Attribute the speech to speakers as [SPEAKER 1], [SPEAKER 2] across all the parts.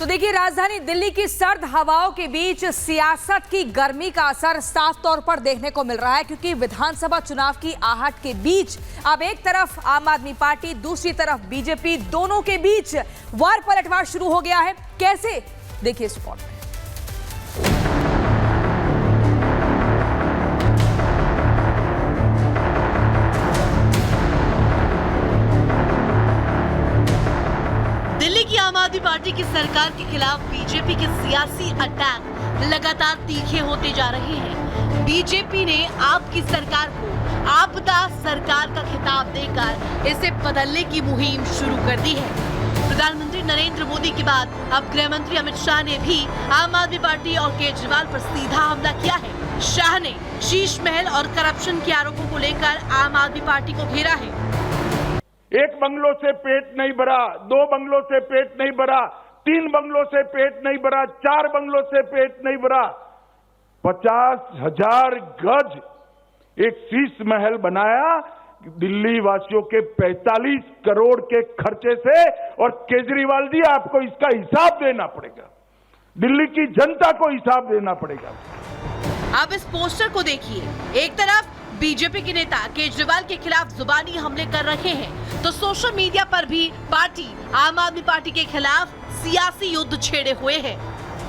[SPEAKER 1] तो देखिए, राजधानी दिल्ली की सर्द हवाओं के बीच सियासत की गर्मी का असर साफ तौर पर देखने को मिल रहा है, क्योंकि विधानसभा चुनाव की आहट के बीच अब एक तरफ आम आदमी पार्टी, दूसरी तरफ बीजेपी, दोनों के बीच वार पलटवार शुरू हो गया है। कैसे, देखिए इस रिपोर्ट में।
[SPEAKER 2] दिल्ली की आम आदमी पार्टी की सरकार के खिलाफ बीजेपी के सियासी अटैक लगातार तीखे होते जा रहे हैं। बीजेपी ने आपकी सरकार को आपदा सरकार का खिताब देकर इसे बदलने की मुहिम शुरू कर दी है। प्रधानमंत्री नरेंद्र मोदी के बाद अब गृह मंत्री अमित शाह ने भी आम आदमी पार्टी और केजरीवाल पर सीधा हमला किया है। शाह ने शीश महल और करप्शन के आरोपों को लेकर आम आदमी पार्टी को घेरा है।
[SPEAKER 3] एक बंगलों से पेट नहीं भरा, 2 बंगलों से पेट नहीं भरा, 3 बंगलों से पेट नहीं भरा, 4 बंगलों से पेट नहीं भरा, 50,000 गज एक शीश महल बनाया दिल्ली वासियों के 45 करोड़ के खर्चे से। और केजरीवाल जी, आपको इसका हिसाब देना पड़ेगा, दिल्ली की जनता को हिसाब देना पड़ेगा।
[SPEAKER 2] अब इस पोस्टर को देखिए, एक तरफ बीजेपी के नेता केजरीवाल के खिलाफ जुबानी हमले कर रहे हैं, तो सोशल मीडिया पर भी पार्टी आम आदमी पार्टी के खिलाफ सियासी युद्ध छेड़े हुए हैं।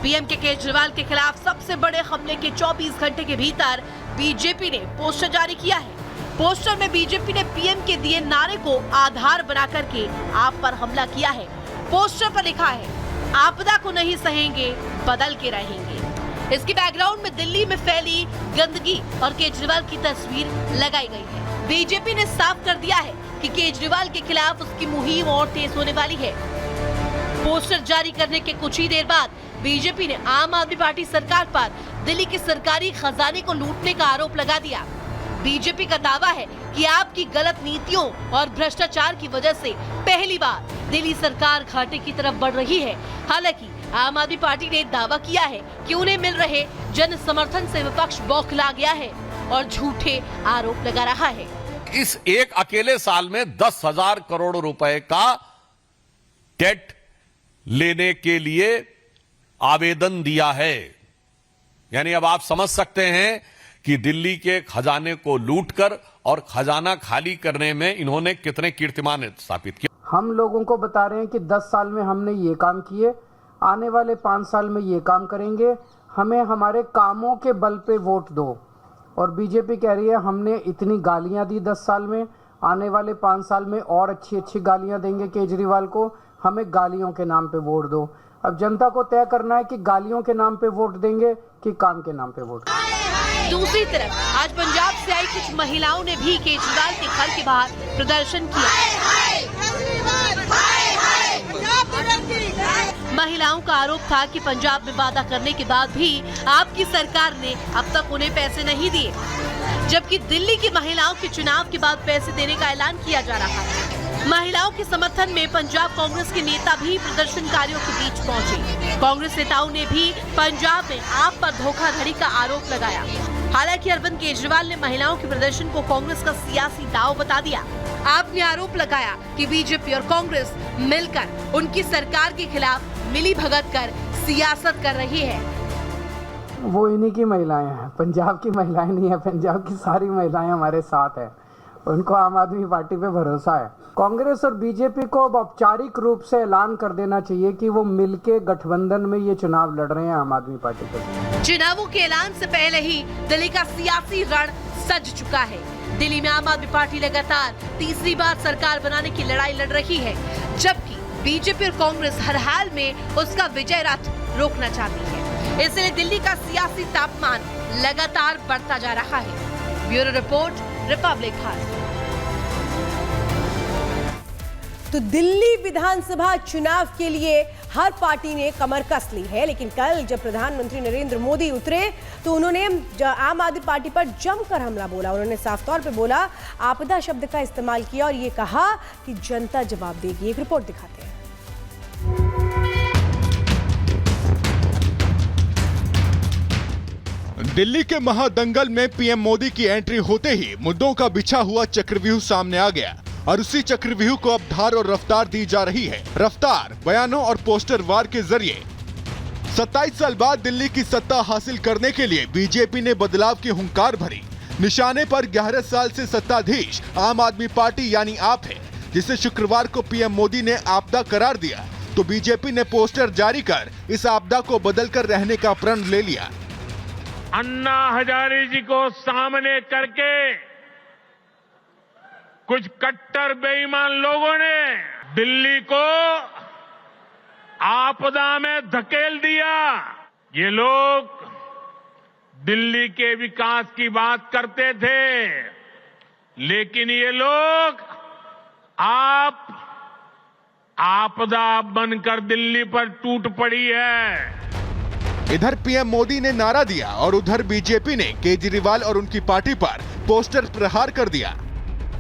[SPEAKER 2] पीएम के केजरीवाल के खिलाफ सबसे बड़े हमले के 24 घंटे के भीतर बीजेपी ने पोस्टर जारी किया है। पोस्टर में बीजेपी ने पीएम के दिए नारे को आधार बना करके आप पर हमला किया है। पोस्टर पर लिखा है, आपदा को नहीं सहेंगे, बदल के रहेंगे। इसके बैकग्राउंड में दिल्ली में फैली गंदगी और केजरीवाल की तस्वीर लगाई गई है। बीजेपी ने साफ कर दिया है कि केजरीवाल के खिलाफ उसकी मुहिम और तेज होने वाली है। पोस्टर जारी करने के कुछ ही देर बाद बीजेपी ने आम आदमी पार्टी सरकार पर दिल्ली के सरकारी खजाने को लूटने का आरोप लगा दिया। बीजेपी का दावा है कि आपकी गलत नीतियों और भ्रष्टाचार की वजह से पहली बार दिल्ली सरकार घाटे की तरफ बढ़ रही है। हालांकि आम आदमी पार्टी ने दावा किया है कि उन्हें मिल रहे जन समर्थन से विपक्ष बौखला गया है और झूठे आरोप लगा रहा है।
[SPEAKER 4] इस एक अकेले साल में 10,000 करोड़ रुपए का डेट लेने के लिए आवेदन दिया है। यानी अब आप समझ सकते हैं कि दिल्ली के खजाने को लूटकर और खजाना खाली करने में इन्होंने कितने कीर्तिमान स्थापित किए।
[SPEAKER 5] हम लोगों को बता रहे हैं कि 10 साल में हमने ये काम किए, आने वाले 5 साल में ये काम करेंगे, हमें हमारे कामों के बल पे वोट दो। और बीजेपी कह रही है हमने इतनी गालियां दी 10 साल में, आने वाले 5 साल में और अच्छी अच्छी गालियां देंगे केजरीवाल को, हमें गालियों के नाम पे वोट दो। अब जनता को तय करना है कि गालियों के नाम पे वोट देंगे कि काम के नाम पे वोट।
[SPEAKER 2] दूसरी तरफ आज पंजाब से आई कुछ महिलाओं ने भी केजरीवाल के घर के बाहर प्रदर्शन किया। महिलाओं का आरोप था कि पंजाब में वादा करने के बाद भी आपकी सरकार ने अब तक उन्हें पैसे नहीं दिए, जबकि दिल्ली की महिलाओं के चुनाव के बाद पैसे देने का ऐलान किया जा रहा है। महिलाओं के समर्थन में पंजाब कांग्रेस के नेता भी प्रदर्शनकारियों के बीच पहुंचे। कांग्रेस नेताओं ने भी पंजाब में आप पर धोखाधड़ी का आरोप लगाया। हालांकि अरविंद केजरीवाल ने महिलाओं के प्रदर्शन को कांग्रेस का सियासी दांव बता दिया। आपने आरोप लगाया कि बीजेपी और कांग्रेस मिलकर उनकी सरकार के खिलाफ मिली भगत कर सियासत कर रही है।
[SPEAKER 5] वो इन्हीं की महिलाएं हैं, पंजाब की महिलाएं नहीं है। पंजाब की सारी महिलाएं हमारे साथ है, उनको आम आदमी पार्टी पे भरोसा है। कांग्रेस और बीजेपी को अब औपचारिक रूप से ऐलान कर देना चाहिए कि वो मिलके गठबंधन में ये चुनाव लड़ रहे हैं आम आदमी पार्टी के।
[SPEAKER 2] चुनावों के ऐलान से पहले ही दिल्ली का सियासी रण सज चुका है। दिल्ली में आम आदमी पार्टी लगातार तीसरी बार सरकार बनाने की लड़ाई लड़ रही है, जबकि बीजेपी और कांग्रेस हर हाल में उसका विजय रथ रोकना चाहती है। इसलिए दिल्ली का सियासी तापमान लगातार बढ़ता जा रहा है। ब्यूरो रिपोर्ट, रिपब्लिक खबर।
[SPEAKER 6] तो दिल्ली विधानसभा चुनाव के लिए हर पार्टी ने कमर कस ली है, लेकिन कल जब प्रधानमंत्री नरेंद्र मोदी उतरे तो उन्होंने आम आदमी पार्टी पर जमकर हमला बोला। उन्होंने साफ तौर पे बोला, आपदा शब्द का इस्तेमाल किया और ये कहा कि जनता जवाब देगी। एक रिपोर्ट दिखाते हैं।
[SPEAKER 7] दिल्ली के महादंगल में पीएम मोदी की एंट्री होते ही मुद्दों का बिछा हुआ चक्रव्यूह सामने आ गया। और उसी चक्रव्यूह को अब धार और रफ्तार दी जा रही है। रफ्तार बयानों और पोस्टर वार के जरिए 27 साल बाद दिल्ली की सत्ता हासिल करने के लिए बीजेपी ने बदलाव की हुंकार भरी। निशाने पर 11 साल से सत्ताधीश आम आदमी पार्टी यानी आप है, जिसे शुक्रवार को पीएम मोदी ने आपदा करार दिया, तो बीजेपी ने पोस्टर जारी कर इस आपदा को बदलकर रहने का प्रण ले लिया।
[SPEAKER 3] अन्ना हजारे जी को सामने करके कुछ कट्टर बेईमान लोगों ने दिल्ली को आपदा में धकेल दिया। ये लोग दिल्ली के विकास की बात करते थे, लेकिन ये लोग आपदा बनकर दिल्ली पर टूट पड़ी है।
[SPEAKER 7] इधर पीएम मोदी ने नारा दिया और उधर बीजेपी ने केजरीवाल और उनकी पार्टी पर पोस्टर प्रहार कर दिया।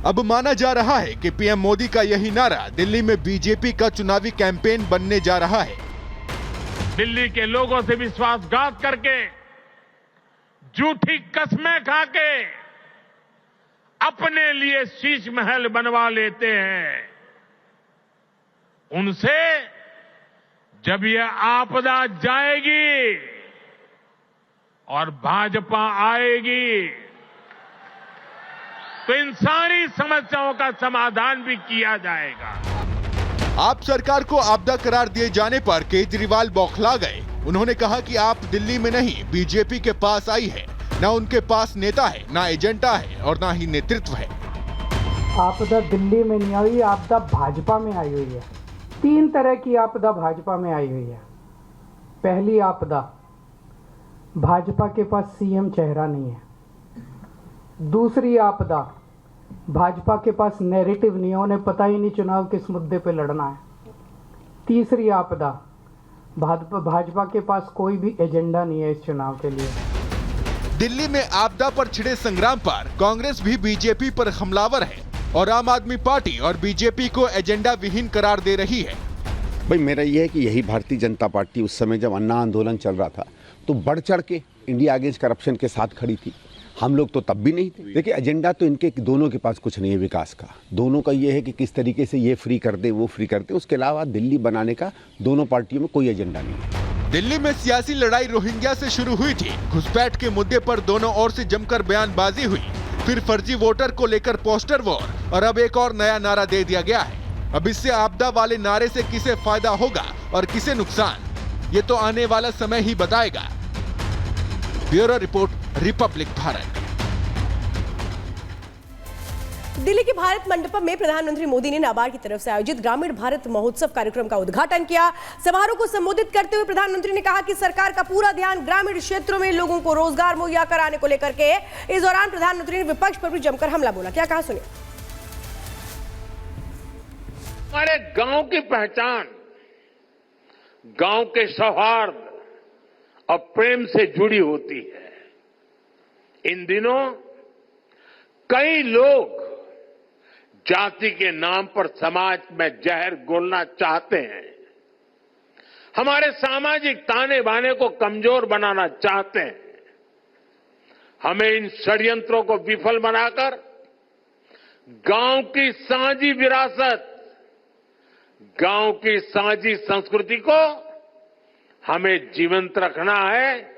[SPEAKER 7] अब माना जा रहा है कि पीएम मोदी का यही नारा दिल्ली में बीजेपी का चुनावी कैंपेन बनने जा रहा है।
[SPEAKER 3] दिल्ली के लोगों से विश्वासघात करके, झूठी कस्में खाके अपने लिए शीश महल बनवा लेते हैं। उनसे जब यह आपदा जाएगी और भाजपा आएगी तो इन सारी समस्याओं का समाधान भी किया जाएगा।
[SPEAKER 7] आप सरकार को आपदा करार दिए जाने पर केजरीवाल बौखला गए। उन्होंने कहा कि आप दिल्ली में नहीं बीजेपी के पास आई है, ना उनके पास नेता है, ना एजेंडा है और ना ही नेतृत्व है।
[SPEAKER 5] आपदा दिल्ली में नहीं आई, आपदा भाजपा में आई हुई है। 3 तरह की आपदा भाजपा में आई हुई है। पहली आपदा, भाजपा के पास सीएम चेहरा नहीं है। दूसरी आपदा, भाजपा के पास नैरेटिव नहीं है, उन्हें पता ही नहीं चुनाव किस मुद्दे पे लड़ना है। तीसरी आपदा, भाजपा के पास कोई भी एजेंडा नहीं है इस चुनाव के लिए।
[SPEAKER 7] दिल्ली में आपदा पर छिड़े संग्राम पर कांग्रेस भी बीजेपी पर हमलावर है और आम आदमी पार्टी और बीजेपी को एजेंडा विहीन करार दे रही है।
[SPEAKER 8] भाई मेरा यह है कि यही भारतीय जनता पार्टी उस समय जब अन्ना आंदोलन चल रहा था तो बढ़ चढ़ के इंडिया अगेंस्ट करप्शन के साथ खड़ी थी। हम लोग तो तब भी नहीं थे। देखिए एजेंडा तो इनके दोनों के पास कुछ नहीं है विकास का। दोनों का ये है कि किस तरीके से ये फ्री कर दे, वो फ्री कर दे। उसके अलावा दिल्ली बनाने का दोनों पार्टियों में कोई एजेंडा नहीं है।
[SPEAKER 7] दिल्ली में सियासी लड़ाई रोहिंग्या से शुरू हुई थी। घुसपैठ के मुद्दे पर दोनों ओर से जमकर बयानबाजी हुई, फिर फर्जी वोटर को लेकर पोस्टर वॉर और अब एक और नया नारा दे दिया गया है। अब इससे आपदा वाले नारे से किसे फायदा होगा और किसे नुकसान, ये तो आने वाला समय ही बताएगा। Bureau report, Republic Bharat.
[SPEAKER 6] Delhi के भारत मंडपम में प्रधानमंत्री मोदी ने नाबार्ड की तरफ से आयोजित ग्रामीण भारत महोत्सव कार्यक्रम का उद्घाटन किया। समारोह को संबोधित करते हुए प्रधानमंत्री ने कहा कि सरकार का पूरा ध्यान ग्रामीण क्षेत्रों में लोगों को रोजगार मुहैया कराने को लेकर के। इस दौरान प्रधानमंत्री ने विपक्ष पर भी जमकर हमला बोला। क्या कहा सुनिए।
[SPEAKER 3] हमारे गांव की पहचान गांव के सौहार्द और प्रेम से जुड़ी होती है। इन दिनों कई लोग जाति के नाम पर समाज में जहर घोलना चाहते हैं, हमारे सामाजिक ताने बाने को कमजोर बनाना चाहते हैं। हमें इन षड्यंत्रों को विफल बनाकर गांव की साझी विरासत, गांव की साझी संस्कृति को हमें जीवंत रखना है।